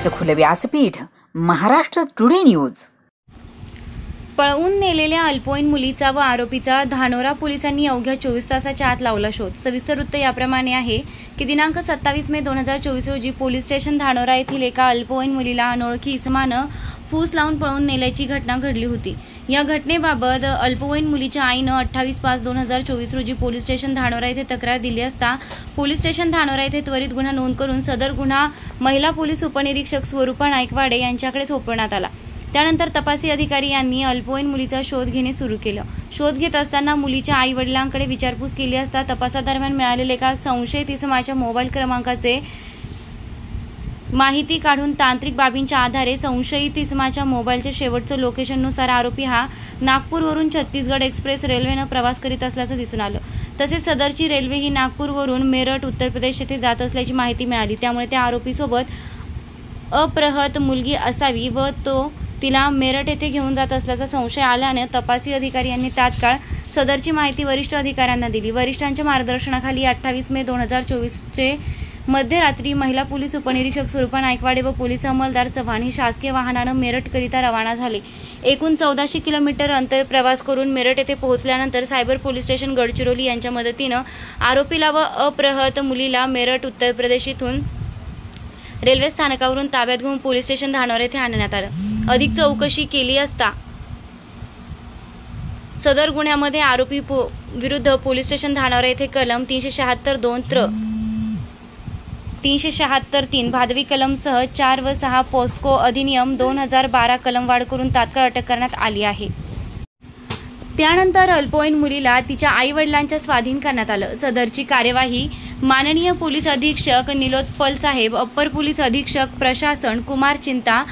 घटनेचं खुलं व्यासपीठ महाराष्ट्र टुडे न्यूज। पळवून नेलेल्या अल्पवयीन मुलीचा व आरोपीचा धानोरा पोलिसांनी अवघ्या 24 तासाच्या आत लावला शोध। सविस्तर वृत्त याप्रमाणे आहे की दिनांक 27 मे 2024 रोजी पोलीस स्टेशन धानोरा येथील एका अल्पवयीन मुलीला अनोळखी इसमानं फूस लावून पळवून नेल्याची घटना घडली होती। या घटनेबाबत अल्पवयीन मुलीच्या आईनं 28/5/2024 रोजी पोलीस स्टेशन धानोरा येथे तक्रार दिली असता पोलीस स्टेशन धानोरा येथे त्वरित गुन्हा नोंद करून सदर गुन्हा महिला पोलीस उपनिरीक्षक स्वरूपा नाईकवाडे यांच्याकडे सोपवण्यात आला। त्यानंतर तपासी अधिकारी यांनी अल्पवयीन मुलीचा शोध घेणे सुरू केलं। शोध घेत असताना मुलीच्या आई वडिलांकडे विचारपूस केली असता तपासादरम्यान मिळालेल्या एका संशयित इसमाच्या मोबाईल क्रमांकाचे माहिती काढून तांत्रिक बाबींच्या आधारे संशयित इसमाच्या मोबाईलच्या शेवटचं लोकेशननुसार आरोपी हा नागपूरवरून छत्तीसगड एक्सप्रेस रेल्वेनं प्रवास करीत असल्याचं दिसून आलं। तसेच सदरची रेल्वे ही नागपूरवरून मेरठ उत्तर प्रदेश येथे जात असल्याची माहिती मिळाली। त्यामुळे त्या आरोपीसोबत अपहृत मुलगी असावी व तो तिला मेरठ येथे घेऊन जात असल्याचा संशय आल्याने तपासी अधिकारी यांनी तात्काळ सदरची माहिती वरिष्ठ अधिकाऱ्यांना दिली। वरिष्ठांच्या मार्गदर्शनाखाली 28 मे 2024 मध्यरात्री महिला पोलीस उपनिरीक्षक स्वरूपा नाईकवाडे व पोलीस अंमलदार चव्हाण हे शासकीय वाहनानं मेरठकरिता रवाना झाले। एकूण 1400 किलोमीटर अंतर प्रवास करून मेरठ येथे पोहोचल्यानंतर सायबर पोलीस स्टेशन गडचिरोली यांच्या मदतीनं आरोपीला व अपहृत मुलीला मेरठ उत्तर प्रदेश इथून रेल्वे स्थानकावरून ताब्यात घेऊन पोलीस स्टेशन धानोरा येथे आणण्यात आलं। अधिक चौकशी केली असता सदर गुन्ह्यामध्ये आरोपी विरुद्ध पोलीस स्टेशन धानोरा येथे कलम 376(2) 376(3) भादवी कलमसह 4 व 6 पोस्को अधिनियम 2012 कलम वाढ करून तात्काळ अटक करण्यात आली आहे। त्यानंतर अल्पवयीन मुलीला तिच्या आई वडिलांच्या स्वाधीन करण्यात आलं। सदरची कार्यवाही माननीय पोलीस अधीक्षक निलोत्पल साहेब, अप्पर पोलीस अधीक्षक प्रशासन कुमार चिंता,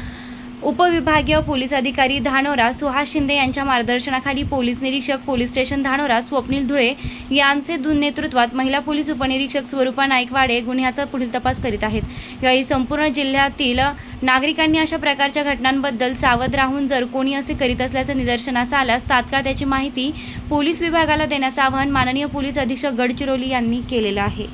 उपविभागीय पोलीस अधिकारी धानोरा सुहास शिंदे यांच्या मार्गदर्शनाखाली पोलीस निरीक्षक पोलीस स्टेशन धानोरा स्वप्नील धुळे यांचे नेतृत्वात महिला पोलीस उपनिरीक्षक स्वरूपा नाईकवाडे गुन्ह्याचा पुढील तपास करीत आहेत। यावेळी संपूर्ण जिल्ह्यातील नागरिकांनी अशा प्रकारच्या घटनांबद्दल सावध राहून जर कोणी असे करीत असल्याचं निदर्शनास आल्यास तात्काळ त्याची माहिती पोलीस विभागाला देण्याचं आवाहन माननीय पोलीस अधीक्षक गडचिरोली यांनी केलेलं आहे।